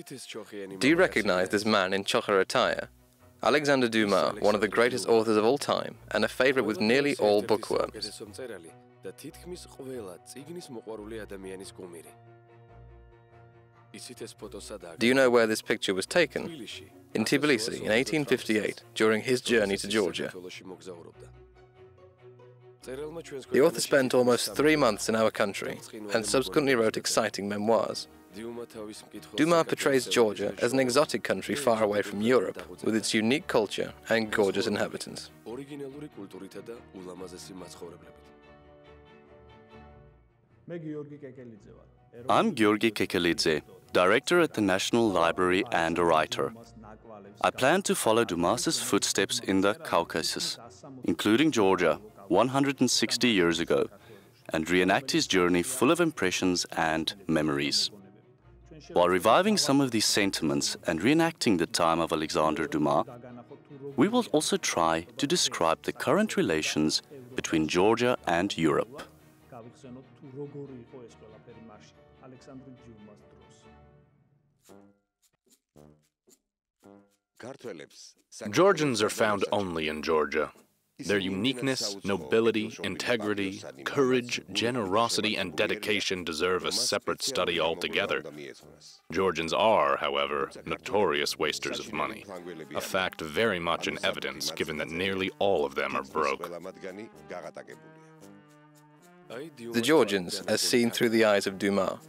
Do you recognize this man in chokher attire? Alexander Duma, one of the greatest authors of all time, and a favorite with nearly all bookworms. Do you know where this picture was taken? In Tbilisi in 1858, during his journey to Georgia. The author spent almost 3 months in our country and subsequently wrote exciting memoirs. Duma portrays Georgia as an exotic country far away from Europe, with its unique culture and gorgeous inhabitants. I'm Giorgi Kekelidze, director at the National Library and a writer. I plan to follow Dumas's footsteps in the Caucasus, including Georgia, 160 years ago, and reenact his journey full of impressions and memories. While reviving some of these sentiments and reenacting the time of Alexander Duma, we will also try to describe the current relations between Georgia and Europe. Georgians are found only in Georgia. Their uniqueness, nobility, integrity, courage, generosity, and dedication deserve a separate study altogether. Georgians are, however, notorious wasters of money, a fact very much in evidence given that nearly all of them are broke. The Georgians, as seen through the eyes of Duma.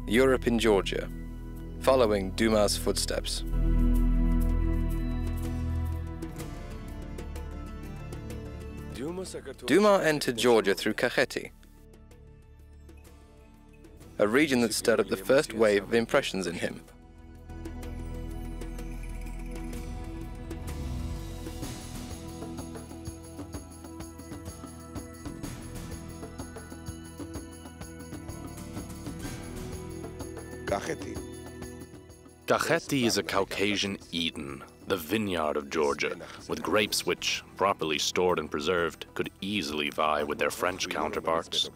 Europe in Georgia, following Duma's footsteps. Duma entered Georgia through Kakheti, a region that stirred up the first wave of impressions in him. Kakheti is a Caucasian Eden, the vineyard of Georgia, with grapes which, properly stored and preserved, could easily vie with their French counterparts.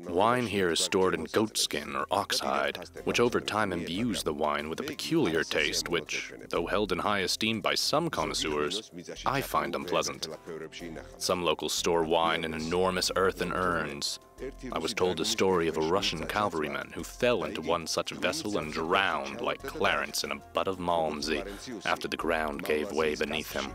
Wine here is stored in goatskin or oxhide, which over time imbues the wine with a peculiar taste which, though held in high esteem by some connoisseurs, I find unpleasant. Some locals store wine in enormous earthen urns. I was told a story of a Russian cavalryman who fell into one such vessel and drowned like Clarence in a butt of Malmsey after the ground gave way beneath him.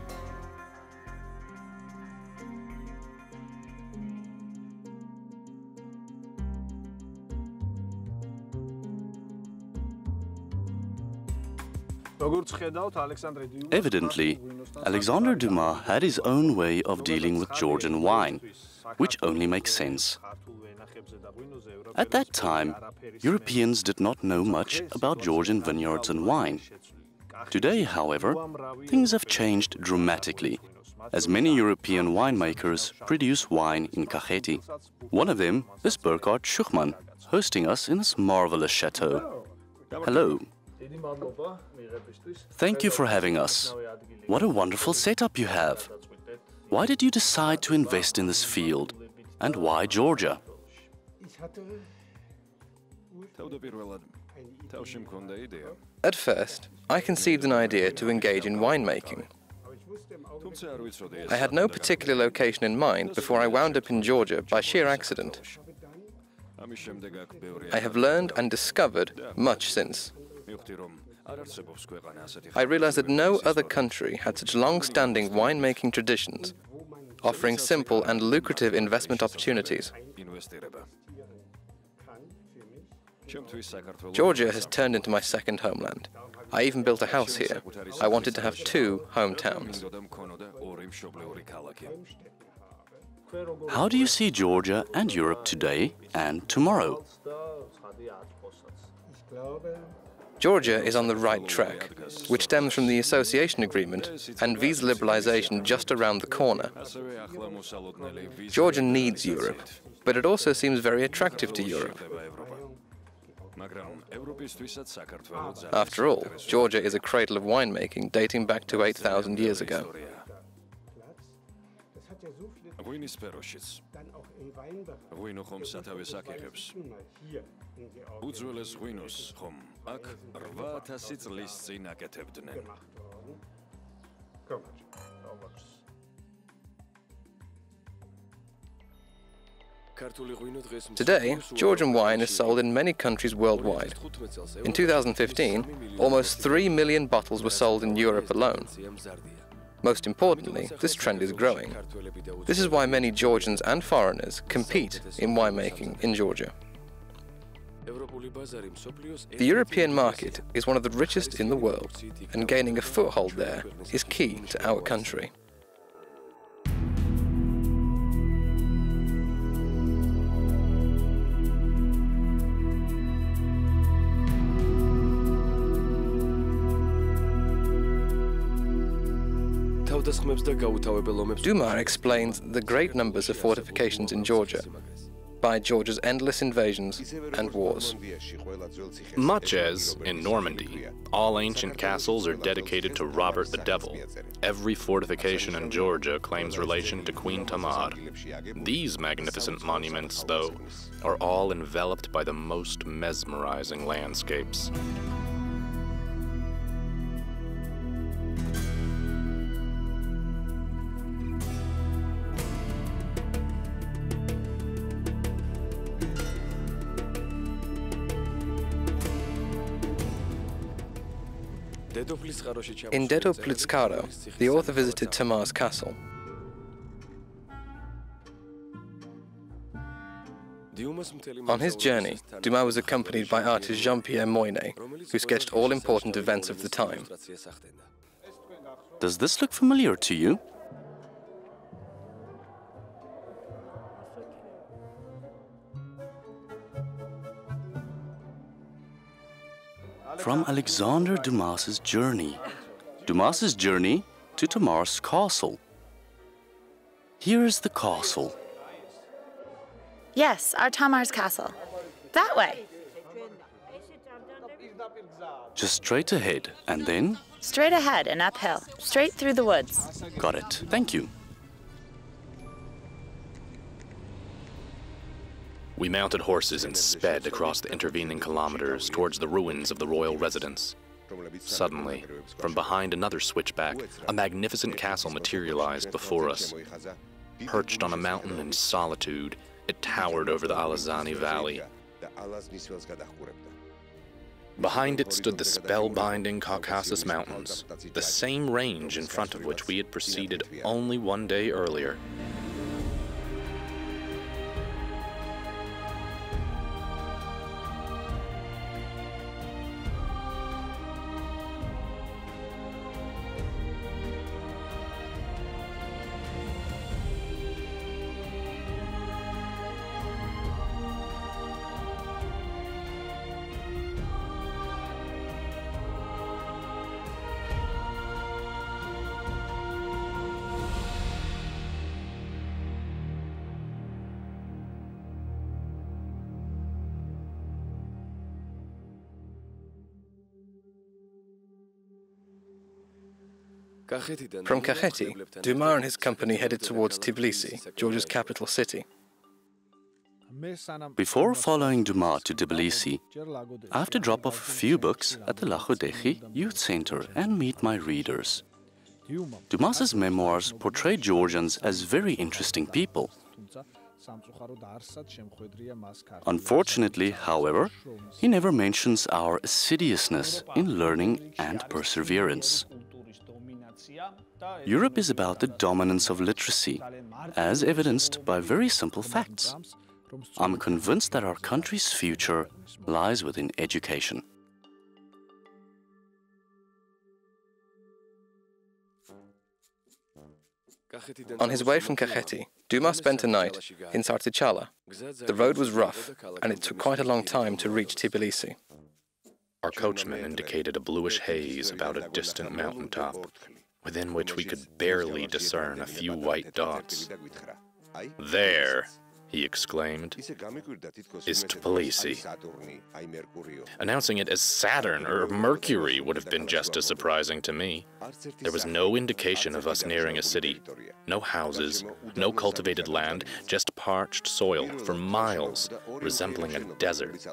Evidently, Alexander Duma had his own way of dealing with Georgian wine, which only makes sense. At that time, Europeans did not know much about Georgian vineyards and wine. Today, however, things have changed dramatically, as many European winemakers produce wine in Kakheti. One of them is Burkhard Schuchmann, hosting us in this marvelous chateau. Hello. Thank you for having us. What a wonderful setup you have. Why did you decide to invest in this field? And why Georgia? At first, I conceived an idea to engage in winemaking. I had no particular location in mind before I wound up in Georgia by sheer accident. I have learned and discovered much since. I realized that no other country had such long-standing winemaking traditions, offering simple and lucrative investment opportunities. Georgia has turned into my second homeland. I even built a house here. I wanted to have 2 hometowns. How do you see Georgia and Europe today and tomorrow? Georgia is on the right track, which stems from the association agreement and visa liberalization just around the corner. Georgia needs Europe, but it also seems very attractive to Europe. After all, Georgia is a cradle of winemaking dating back to 8,000 years ago. Today, Georgian wine is sold in many countries worldwide. In 2015, almost 3 million bottles were sold in Europe alone. Most importantly, this trend is growing. This is why many Georgians and foreigners compete in winemaking in Georgia. The European market is one of the richest in the world, and gaining a foothold there is key to our country. Duma explains the great numbers of fortifications in Georgia by Georgia's endless invasions and wars. Much as, in Normandy, all ancient castles are dedicated to Robert the Devil, every fortification in Georgia claims relation to Queen Tamar. These magnificent monuments, though, are all enveloped by the most mesmerizing landscapes. In Dedo Plitskaro, the author visited Tamar's castle. On his journey, Duma was accompanied by artist Jean-Pierre Moynet, who sketched all important events of the time. Does this look familiar to you? From Alexander Dumas's journey. Dumas's journey to Tamar's castle. Here is the castle. Yes, our Tamar's castle. That way. Just straight ahead, and then? Straight ahead and uphill. Straight through the woods. Got it. Thank you. We mounted horses and sped across the intervening kilometers towards the ruins of the royal residence. Suddenly, from behind another switchback, a magnificent castle materialized before us. Perched on a mountain in solitude, it towered over the Alazani Valley. Behind it stood the spellbinding Caucasus Mountains, the same range in front of which we had proceeded only one day earlier. From Kakheti, Duma and his company headed towards Tbilisi, Georgia's capital city. Before following Duma to Tbilisi, I have to drop off a few books at the Lachodekhi Youth Center and meet my readers. Dumas's memoirs portray Georgians as very interesting people. Unfortunately, however, he never mentions our assiduousness in learning and perseverance. Europe is about the dominance of literacy, as evidenced by very simple facts. I'm convinced that our country's future lies within education. On his way from Kakheti, Duma spent a night in Sartichala. The road was rough, and it took quite a long time to reach Tbilisi. Our coachman indicated a bluish haze about a distant mountaintop, within which we could barely discern a few white dots. "There," he exclaimed, "is Tbilisi." Announcing it as Saturn or Mercury would have been just as surprising to me. There was no indication of us nearing a city. No houses, no cultivated land, just parched soil for miles, resembling a desert.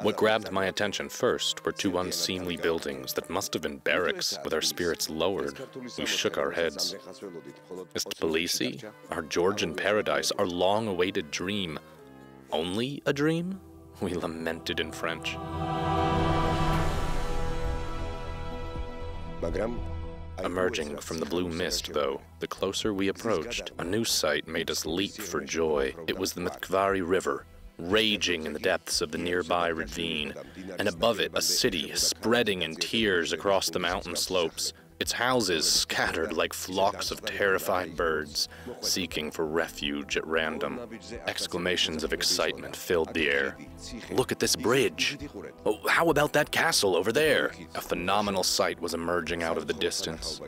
What grabbed my attention first were two unseemly buildings that must have been barracks. With our spirits lowered, we shook our heads. Is Tbilisi, our Georgian paradise, our long-awaited dream, only a dream? We lamented in French. Emerging from the blue mist, though, the closer we approached, a new sight made us leap for joy. It was the Mtkvari River, raging in the depths of the nearby ravine, and above it a city spreading in tiers across the mountain slopes, its houses scattered like flocks of terrified birds, seeking for refuge at random. Exclamations of excitement filled the air. "Look at this bridge! Oh, how about that castle over there?" A phenomenal sight was emerging out of the distance.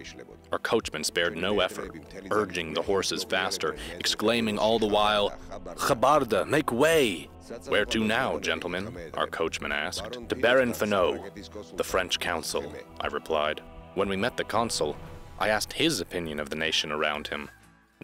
Our coachman spared no effort, urging the horses faster, exclaiming all the while, "Chabarda, make way!" "Where to now, gentlemen?" our coachman asked. "To Baron Fanot, the French consul," I replied. When we met the consul, I asked his opinion of the nation around him.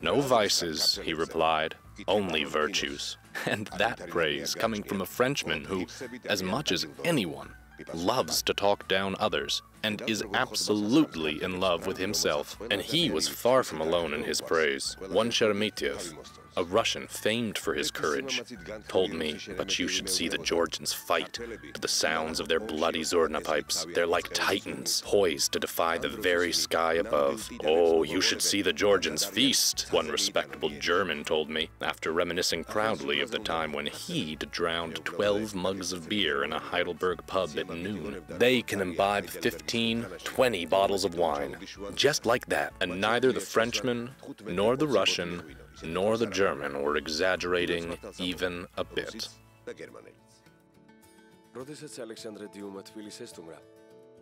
"No vices," he replied, "only virtues." And that praise coming from a Frenchman who, as much as anyone, loves to talk down others and is absolutely in love with himself. And he was far from alone in his praise. One Sheremetyev, a Russian famed for his courage, told me, "But you should see the Georgians fight to the sounds of their bloody Zorna pipes. They're like titans, poised to defy the very sky above." "Oh, you should see the Georgians feast," one respectable German told me, after reminiscing proudly of the time when he'd drowned 12 mugs of beer in a Heidelberg pub at noon. "They can imbibe 15, 20 bottles of wine, just like that." And neither the Frenchman, nor the Russian, nor the German were exaggerating even a bit.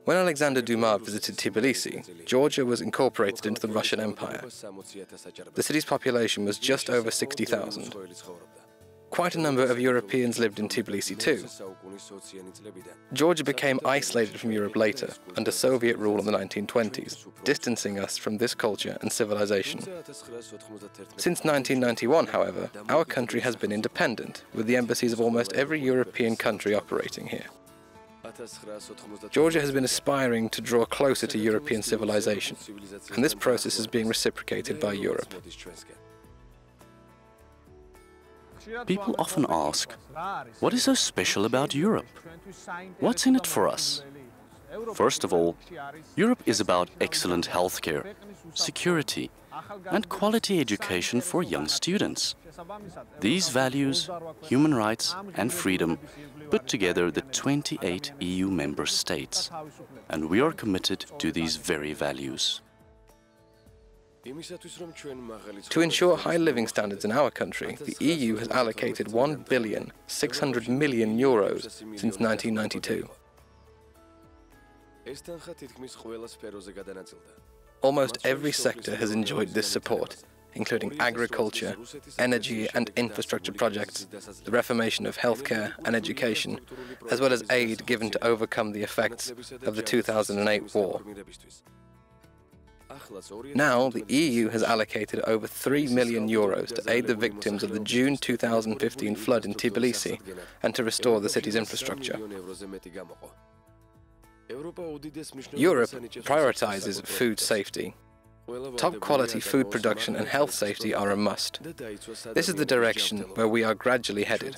When Alexander Duma visited Tbilisi, Georgia was incorporated into the Russian Empire. The city's population was just over 60,000. Quite a number of Europeans lived in Tbilisi too. Georgia became isolated from Europe later, under Soviet rule in the 1920s, distancing us from this culture and civilization. Since 1991, however, our country has been independent, with the embassies of almost every European country operating here. Georgia has been aspiring to draw closer to European civilization, and this process is being reciprocated by Europe. People often ask, what is so special about Europe? What's in it for us? First of all, Europe is about excellent healthcare, security, and quality education for young students. These values, human rights and freedom, put together the 28 EU member states, and we are committed to these very values. To ensure high living standards in our country, the EU has allocated €1.6 billion since 1992. Almost every sector has enjoyed this support, including agriculture, energy and infrastructure projects, the reformation of healthcare and education, as well as aid given to overcome the effects of the 2008 war. Now, the EU has allocated over €3 million to aid the victims of the June 2015 flood in Tbilisi and to restore the city's infrastructure. Europe prioritizes food safety. Top-quality food production and health safety are a must. This is the direction where we are gradually headed.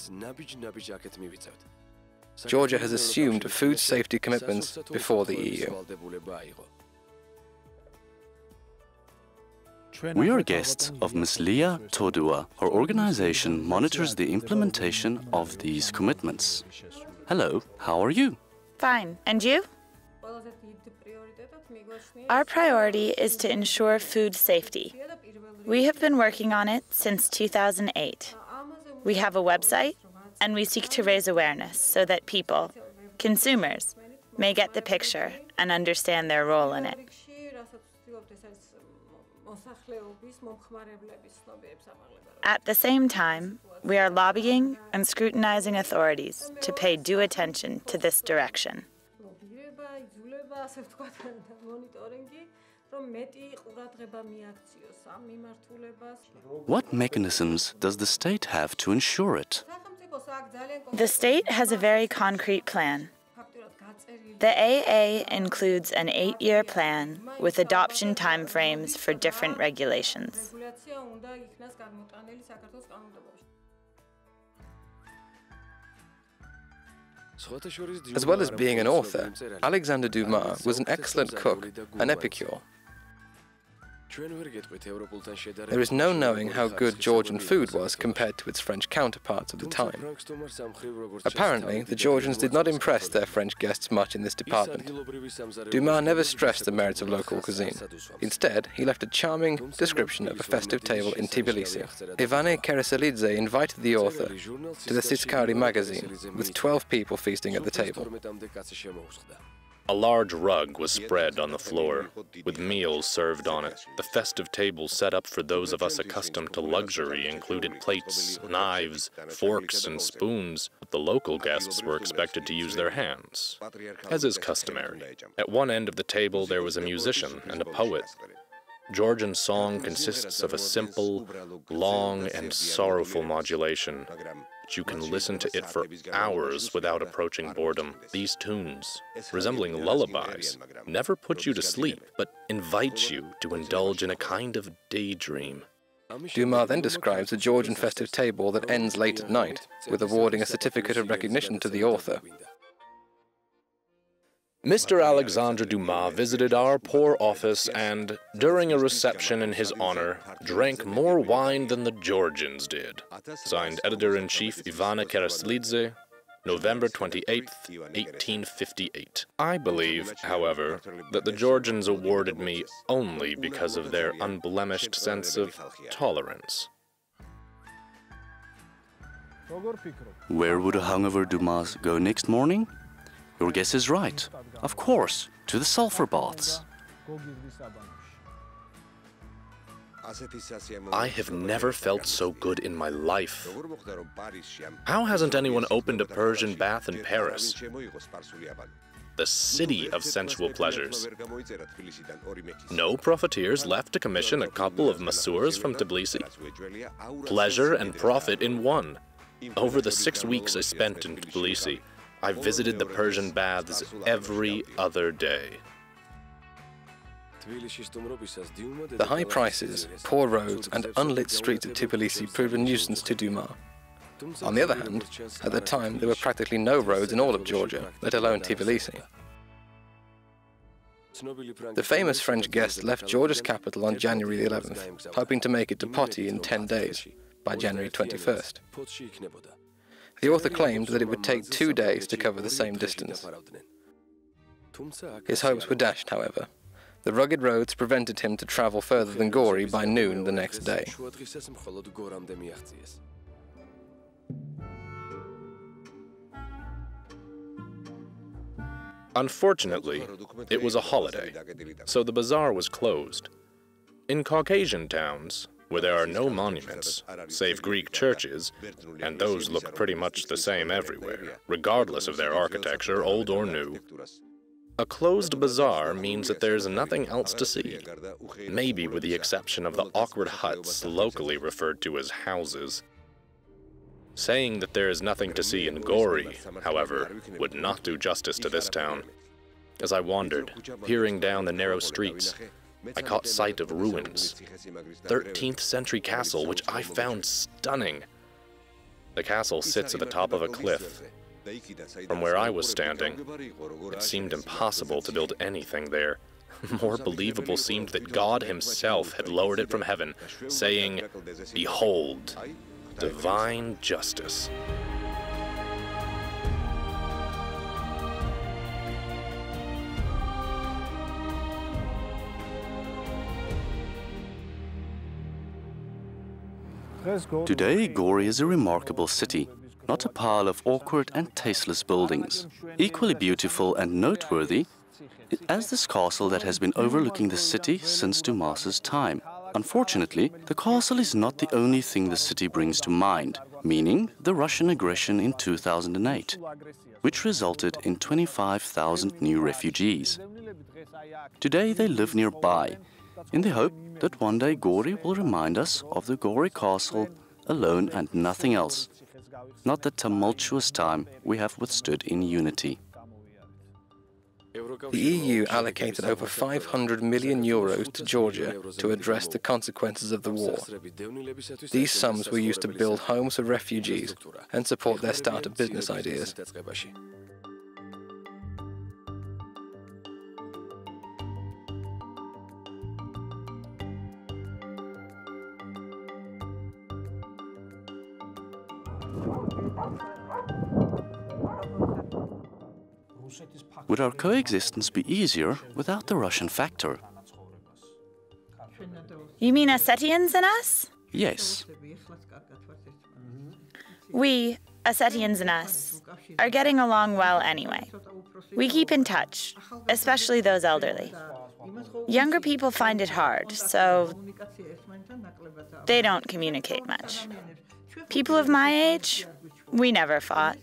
Georgia has assumed food safety commitments before the EU. We are guests of Ms. Leah Todua. Her organization monitors the implementation of these commitments. Hello, how are you? Fine. And you? Our priority is to ensure food safety. We have been working on it since 2008. We have a website, and we seek to raise awareness so that people, consumers, may get the picture and understand their role in it. At the same time, we are lobbying and scrutinizing authorities to pay due attention to this direction. What mechanisms does the state have to ensure it? The state has a very concrete plan. The AA includes an 8-year plan with adoption timeframes for different regulations. As well as being an author, Alexander Duma was an excellent cook, an epicure. There is no knowing how good Georgian food was compared to its French counterparts of the time. Apparently, the Georgians did not impress their French guests much in this department. Duma never stressed the merits of local cuisine. Instead, he left a charming description of a festive table in Tbilisi. Giorgi Kekelidze invited the author to the Sitskari magazine, with 12 people feasting at the table. A large rug was spread on the floor, with meals served on it. The festive table set up for those of us accustomed to luxury included plates, knives, forks, and spoons. The local guests were expected to use their hands, as is customary. At one end of the table there was a musician and a poet. Georgian song consists of a simple, long, and sorrowful modulation. You can listen to it for hours without approaching boredom. These tunes, resembling lullabies, never put you to sleep, but invite you to indulge in a kind of daydream. Duma then describes a Georgian festive table that ends late at night, with awarding a certificate of recognition to the author. Mr. Alexander Duma visited our poor office and, during a reception in his honor, drank more wine than the Georgians did. Signed Editor-in-Chief Giorgi Kekelidze, November 28, 1858. I believe, however, that the Georgians awarded me only because of their unblemished sense of tolerance. Where would a hungover Dumas go next morning? Your guess is right. Of course, to the sulfur baths. I have never felt so good in my life. How hasn't anyone opened a Persian bath in Paris? The city of sensual pleasures. No profiteers left to commission a couple of masseurs from Tbilisi. Pleasure and profit in one. Over the 6 weeks I spent in Tbilisi, I visited the Persian baths every other day. The high prices, poor roads, and unlit streets at Tbilisi proved a nuisance to Duma. On the other hand, at the time there were practically no roads in all of Georgia, let alone Tbilisi. The famous French guest left Georgia's capital on January 11th, hoping to make it to Poti in 10 days, by January 21st. The author claimed that it would take 2 days to cover the same distance. His hopes were dashed, however. The rugged roads prevented him to travel further than Gori by noon the next day. Unfortunately, it was a holiday, so the bazaar was closed. In Caucasian towns, where there are no monuments, save Greek churches, and those look pretty much the same everywhere, regardless of their architecture, old or new. A closed bazaar means that there's nothing else to see, maybe with the exception of the awkward huts locally referred to as houses. Saying that there is nothing to see in Gori, however, would not do justice to this town. As I wandered, peering down the narrow streets, I caught sight of ruins. 13th century castle, which I found stunning. The castle sits at the top of a cliff. From where I was standing, it seemed impossible to build anything there. More believable seemed that God himself had lowered it from heaven, saying, "Behold, divine justice." Today, Gori is a remarkable city. not a pile of awkward and tasteless buildings. Equally beautiful and noteworthy as this castle that has been overlooking the city since Dumas's time. Unfortunately, the castle is not the only thing the city brings to mind, meaning the Russian aggression in 2008, which resulted in 25,000 new refugees. Today they live nearby, in the hope that one day Gori will remind us of the Gori castle alone and nothing else, not the tumultuous time we have withstood in unity. The EU allocated over 500 million euros to Georgia to address the consequences of the war. These sums were used to build homes for refugees and support their startup business ideas. Would our coexistence be easier without the Russian factor? You mean Ossetians and us? Yes. We, Ossetians and us, are getting along well anyway. We keep in touch, especially those elderly. Younger people find it hard, so they don't communicate much. People of my age, we never fought.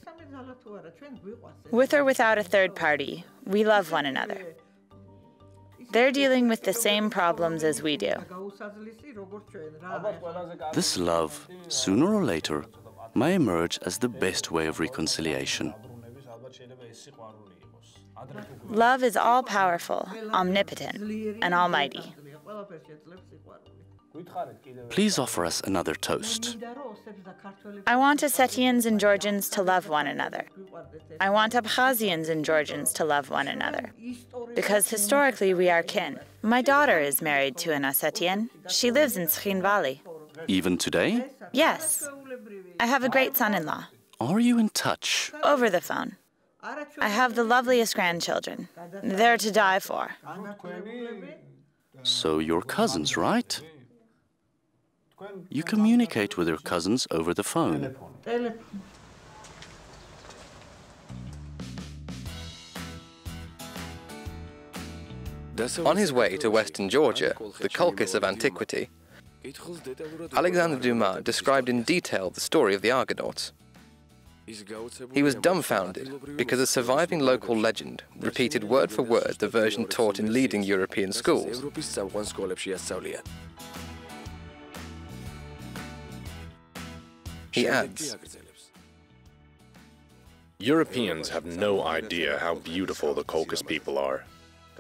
With or without a third party, we love one another. They're dealing with the same problems as we do. This love, sooner or later, may emerge as the best way of reconciliation. Love is all-powerful, omnipotent, and almighty. Please offer us another toast. I want Ossetians and Georgians to love one another. I want Abkhazians and Georgians to love one another. Because historically we are kin. My daughter is married to an Ossetian. She lives in Skhin Valley. Even today? Yes. I have a great son-in-law. Are you in touch? Over the phone. I have the loveliest grandchildren. They're to die for. So you're cousins, right? You communicate with your cousins over the phone. On his way to western Georgia, the Colchis of antiquity, Alexander Duma described in detail the story of the Argonauts. He was dumbfounded because a surviving local legend repeated word for word the version taught in leading European schools. He adds, Europeans have no idea how beautiful the Colchis people are,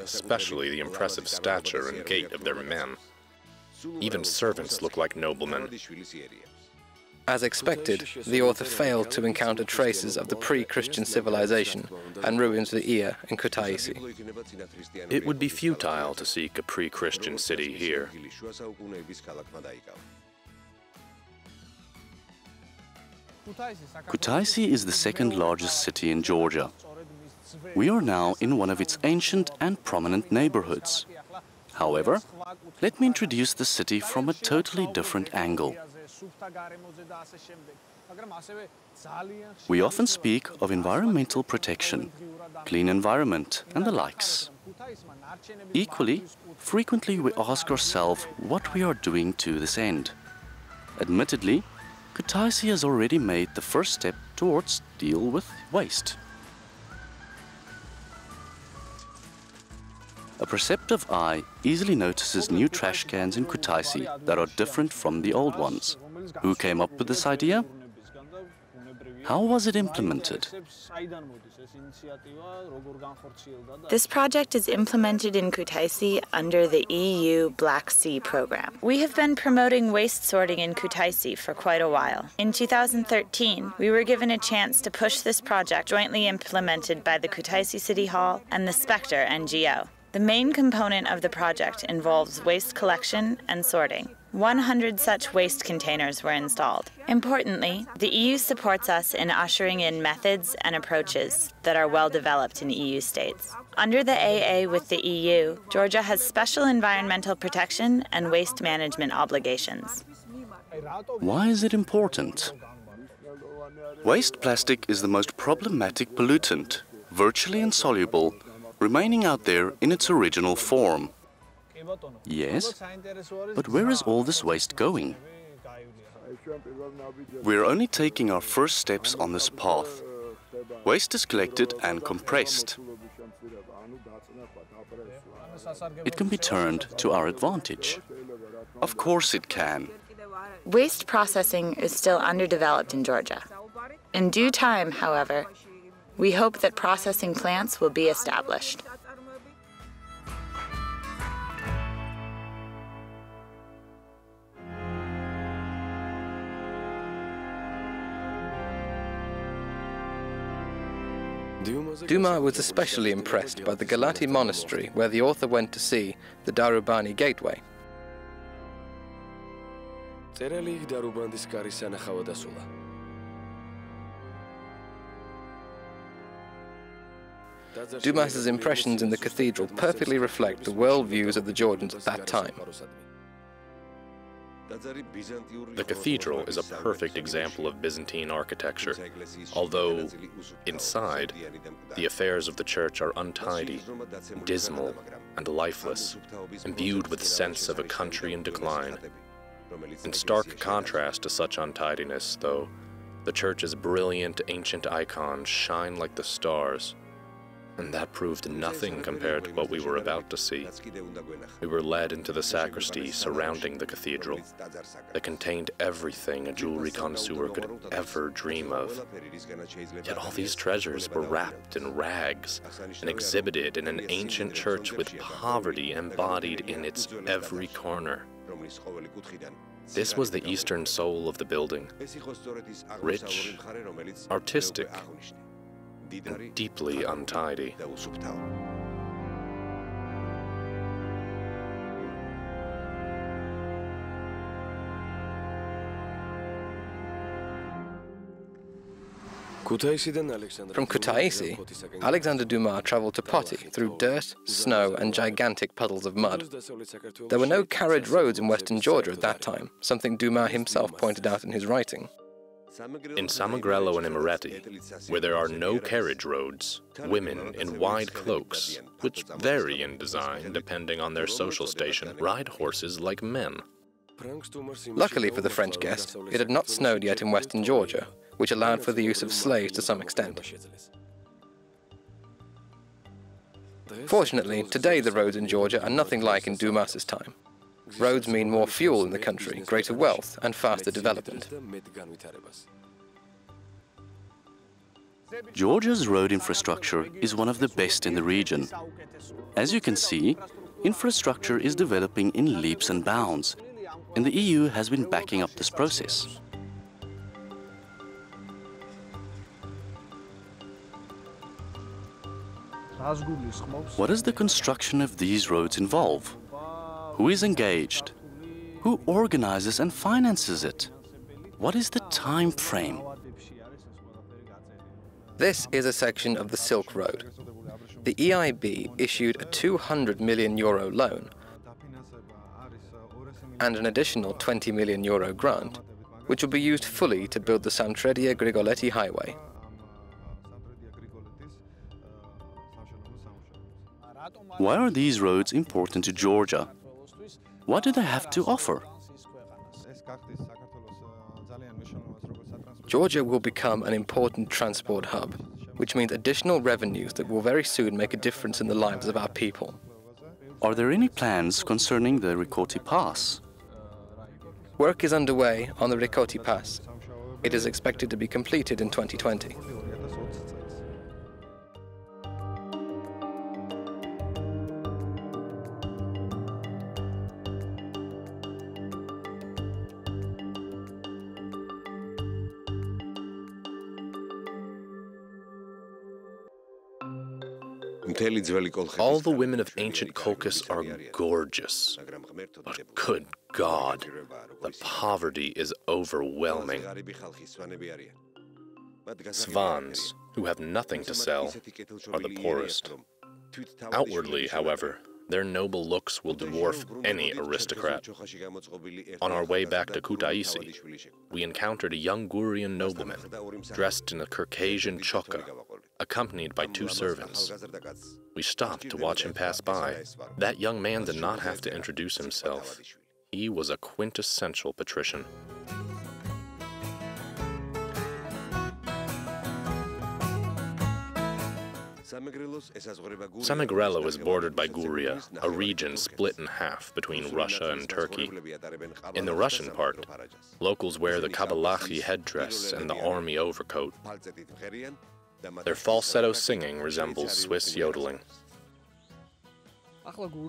especially the impressive stature and gait of their men. Even servants look like noblemen. As expected, the author failed to encounter traces of the pre-Christian civilization and ruins of Ia and Kutaisi. It would be futile to seek a pre-Christian city here. Kutaisi is the second largest city in Georgia. We are now in one of its ancient and prominent neighborhoods. However, let me introduce the city from a totally different angle. We often speak of environmental protection, clean environment, and the likes. Equally, frequently we ask ourselves what we are doing to this end. Admittedly, Kutaisi has already made the first step towards deal with waste. A perceptive eye easily notices new trash cans in Kutaisi that are different from the old ones. Who came up with this idea? How was it implemented? This project is implemented in Kutaisi under the EU Black Sea program. We have been promoting waste sorting in Kutaisi for quite a while. In 2013, we were given a chance to push this project jointly implemented by the Kutaisi City Hall and the Spectre NGO. The main component of the project involves waste collection and sorting. 100 such waste containers were installed. Importantly, the EU supports us in ushering in methods and approaches that are well developed in EU states. Under the AA with the EU, Georgia has special environmental protection and waste management obligations. Why is it important? Waste plastic is the most problematic pollutant, virtually insoluble, remaining out there in its original form. Yes, but where is all this waste going? We're only taking our first steps on this path. Waste is collected and compressed. It can be turned to our advantage. Of course it can. Waste processing is still underdeveloped in Georgia. In due time, however, we hope that processing plants will be established. Duma was especially impressed by the Galati monastery where the author went to see the Darubani gateway. Dumas's impressions in the cathedral perfectly reflect the worldviews of the Georgians at that time. The cathedral is a perfect example of Byzantine architecture, although inside, the affairs of the church are untidy, dismal, and lifeless, imbued with sense of a country in decline. In stark contrast to such untidiness, though, the church's brilliant ancient icons shine like the stars, and that proved nothing compared to what we were about to see. We were led into the sacristy surrounding the cathedral that contained everything a jewelry connoisseur could ever dream of. Yet all these treasures were wrapped in rags and exhibited in an ancient church with poverty embodied in its every corner. This was the eastern soul of the building, rich, artistic, and deeply untidy. From Kutaisi, Alexander Duma traveled to Poti through dirt, snow, and gigantic puddles of mud. There were no carriage roads in western Georgia at that time, something Duma himself pointed out in his writing. In Samiredia and Imereti, where there are no carriage roads, women in wide cloaks, which vary in design depending on their social station, ride horses like men. Luckily for the French guest, it had not snowed yet in western Georgia, which allowed for the use of sleighs to some extent. Fortunately, today the roads in Georgia are nothing like in Dumas's time. Roads mean more fuel in the country, greater wealth, and faster development. Georgia's road infrastructure is one of the best in the region. As you can see, infrastructure is developing in leaps and bounds, and the EU has been backing up this process. What does the construction of these roads involve? Who is engaged? Who organizes and finances it? What is the time frame? This is a section of the Silk Road. The EIB issued a €200 million loan and an additional €20 million grant, which will be used fully to build the samiredia.Grigolell highway. Why are these roads important to Georgia? What do they have to offer? Georgia will become an important transport hub, which means additional revenues that will very soon make a difference in the lives of our people. Are there any plans concerning the Rikoti Pass? Work is underway on the Rikoti Pass. It is expected to be completed in 2020. All the women of ancient Caucasus are gorgeous, but good God, the poverty is overwhelming. Svans, who have nothing to sell, are the poorest. Outwardly, however, Their noble looks will dwarf any aristocrat. On our way back to Kutaisi, we encountered a young Gurian nobleman dressed in a Caucasian chokka, accompanied by 2 servants. We stopped to watch him pass by. That young man did not have to introduce himself. He was a quintessential patrician. Samiredia is bordered by Guria, a region split in half between Russia and Turkey. In the Russian part, locals wear the kabalachi headdress and the army overcoat. Their falsetto singing resembles Swiss yodeling.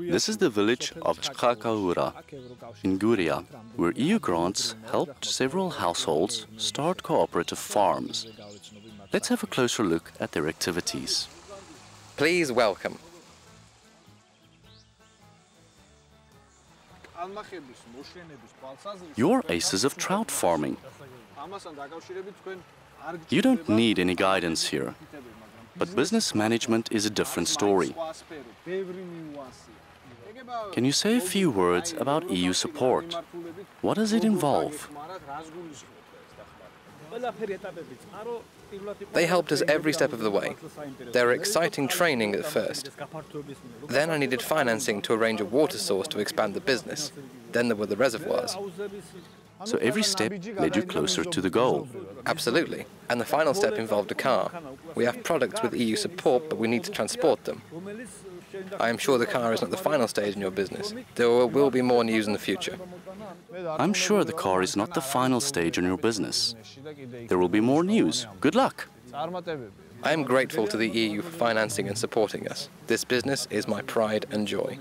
This is the village of Chkakaura in Guria, where EU grants helped several households start cooperative farms. Let's have a closer look at their activities. Please welcome. You're aces of trout farming. You don't need any guidance here. But business management is a different story. Can you say a few words about EU support? What does it involve? They helped us every step of the way. There were exciting training at first. Then I needed financing to arrange a water source to expand the business. Then there were the reservoirs. So every step led you closer to the goal. Absolutely. And the final step involved a car. We have products with EU support, but we need to transport them. I am sure the car is not the final stage in your business. There will be more news in the future. I'm sure the car is not the final stage in your business. There will be more news. Good luck. I am grateful to the EU for financing and supporting us. This business is my pride and joy.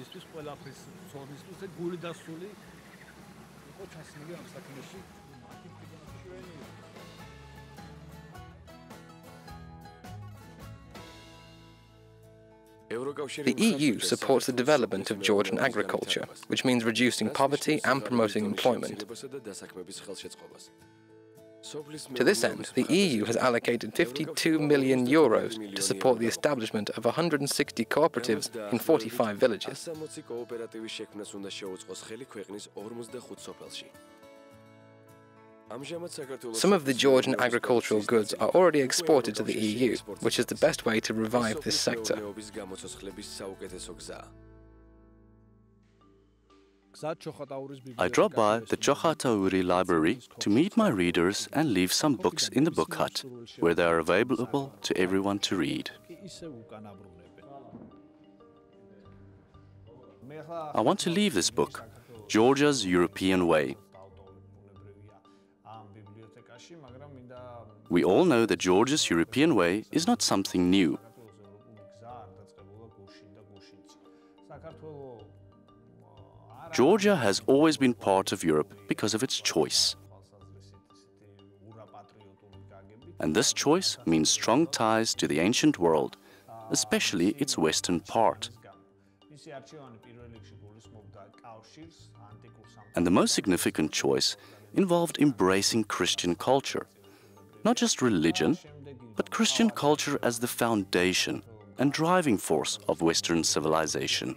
The EU supports the development of Georgian agriculture, which means reducing poverty and promoting employment. To this end, the EU has allocated 52 million euros to support the establishment of 160 cooperatives in 45 villages. Some of the Georgian agricultural goods are already exported to the EU, which is the best way to revive this sector. I dropped by the Chokatauri library to meet my readers and leave some books in the book hut, where they are available to everyone to read. I want to leave this book, Georgia's European Way. We all know that Georgia's European way is not something new. Georgia has always been part of Europe because of its choice. And this choice means strong ties to the ancient world, especially its western part. And the most significant choice involved embracing Christian culture. Not just religion, but Christian culture as the foundation and driving force of Western civilization.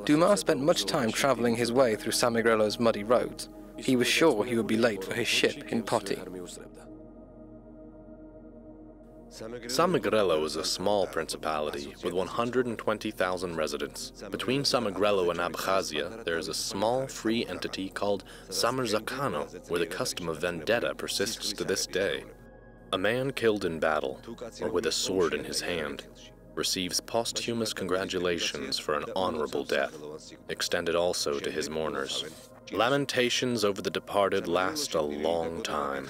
Duma spent much time traveling his way through Samirelo's muddy roads. He was sure he would be late for his ship in Poti. Samiredia is a small principality with 120,000 residents. Between Samiredia and Abkhazia, there is a small free entity called Samirzakano, where the custom of vendetta persists to this day. A man killed in battle, or with a sword in his hand, receives posthumous congratulations for an honorable death, extended also to his mourners. Lamentations over the departed last a long time.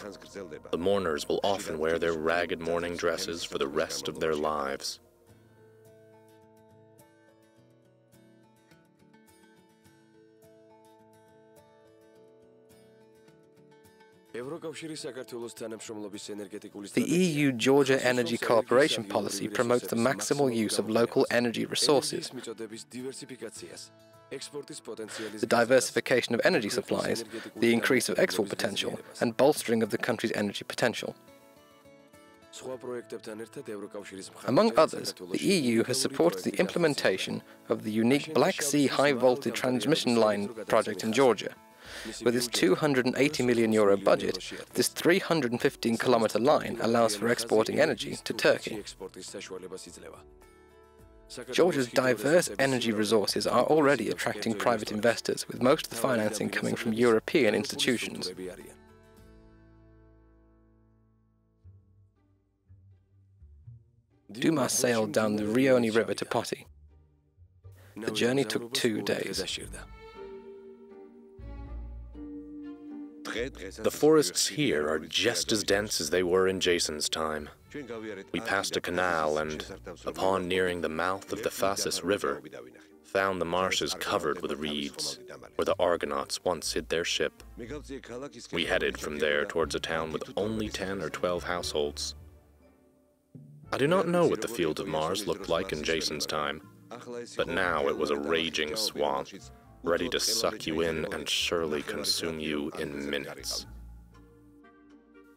The mourners will often wear their ragged mourning dresses for the rest of their lives. The EU-Georgia energy cooperation policy promotes the maximal use of local energy resources, the diversification of energy supplies, the increase of export potential, and bolstering of the country's energy potential. Among others, the EU has supported the implementation of the unique Black Sea high-voltage transmission line project in Georgia. With its €280 million budget, this 315-kilometer line allows for exporting energy to Turkey. Georgia's diverse energy resources are already attracting private investors, with most of the financing coming from European institutions. Duma sailed down the Rioni River to Poti. The journey took 2 days. The forests here are just as dense as they were in Jason's time. We passed a canal and, upon nearing the mouth of the Phasis River, found the marshes covered with reeds, where the Argonauts once hid their ship. We headed from there towards a town with only 10 or 12 households. I do not know what the field of Mars looked like in Jason's time, but now it was a raging swamp, ready to suck you in and surely consume you in minutes.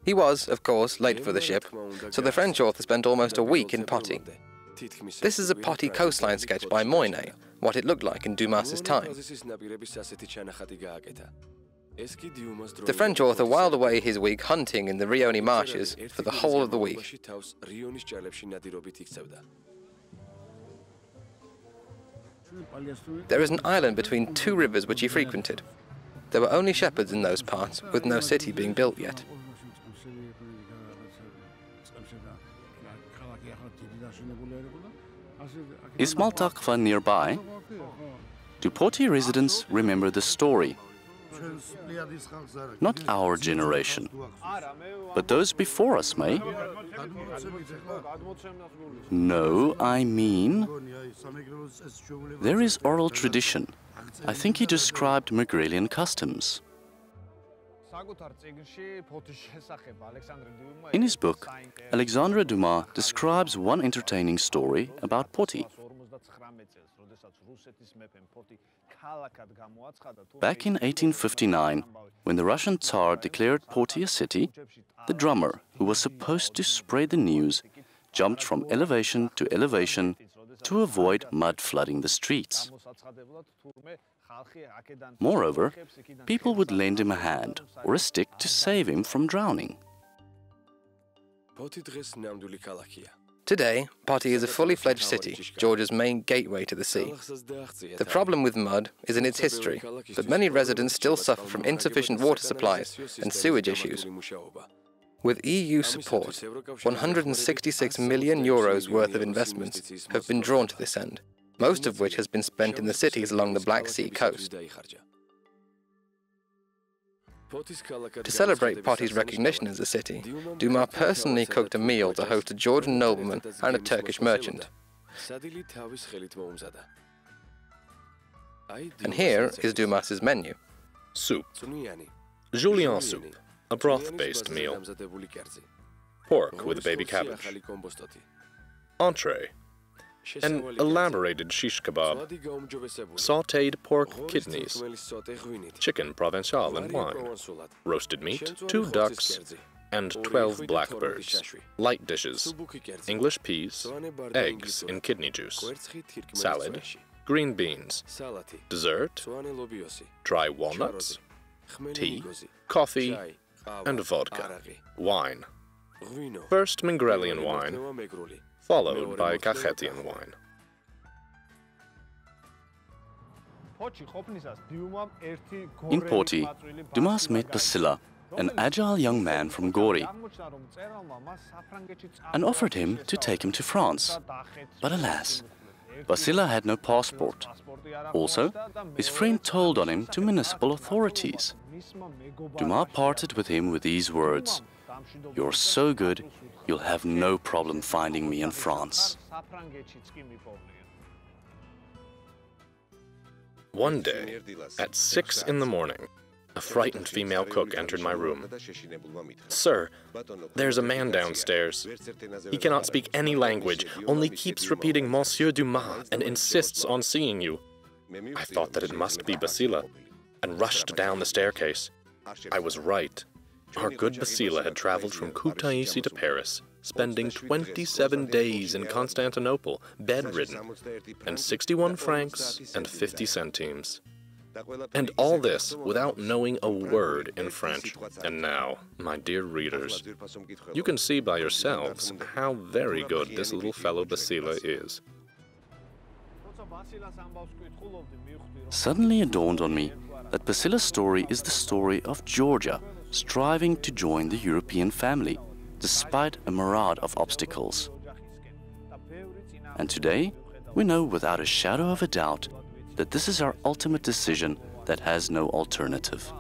He was, of course, late for the ship, so the French author spent almost a week in Poti. This is a Poti coastline sketch by Moyne, what it looked like in Dumas's time. The French author whiled away his week hunting in the Rioni marshes for the whole of the week. There is an island between 2 rivers which he frequented. There were only shepherds in those parts, with no city being built yet. Is Maltakva nearby? Do Poti residents remember the story? Not our generation, but those before us may. No, I mean, there is oral tradition. I think he described Megrelian customs. In his book, Alexander Duma describes one entertaining story about Poti. Back in 1859, when the Russian Tsar declared Poti a city, the drummer, who was supposed to spread the news, jumped from elevation to elevation to avoid mud flooding the streets. Moreover, people would lend him a hand or a stick to save him from drowning. Today, Poti is a fully fledged city, Georgia's main gateway to the sea. The problem with mud is in its history, but many residents still suffer from insufficient water supplies and sewage issues. With EU support, €166 million worth of investments have been drawn to this end, most of which has been spent in the cities along the Black Sea coast. To celebrate Poti's recognition as a city, Duma personally cooked a meal to host a Georgian nobleman and a Turkish merchant. And here is Dumas's menu. Soup. Julienne soup, a broth-based meal. Pork with baby cabbage. Entree. An elaborated shish kebab, sautéed pork kidneys, chicken provençal and wine, roasted meat, 2 ducks, and 12 blackbirds. Light dishes, English peas, eggs in kidney juice, salad, green beans, dessert, dry walnuts, tea, coffee, and vodka. Wine. First Megrelian wine, followed by Cachetian wine. In Poti, Dumas met Basila, an agile young man from Gori, and offered him to take him to France. But alas, Basila had no passport. Also, his friend told on him to municipal authorities. Duma parted with him with these words: "You're so good, you'll have no problem finding me in France." One day, at 6 in the morning, A frightened female cook entered my room. "Sir, there's a man downstairs. He cannot speak any language, only keeps repeating Monsieur Duma and insists on seeing you." I thought that it must be Basila, and rushed down the staircase. I was right. Our good Basila had traveled from Kutaisi to Paris, spending 27 days in Constantinople, bedridden, and 61 francs and 50 centimes. And all this without knowing a word in French. And now, my dear readers, you can see by yourselves how very good this little fellow Basila is. Suddenly it dawned on me that Basila's story is the story of Georgia striving to join the European family, despite a myriad of obstacles. And today, we know without a shadow of a doubt that this is our ultimate decision that has no alternative.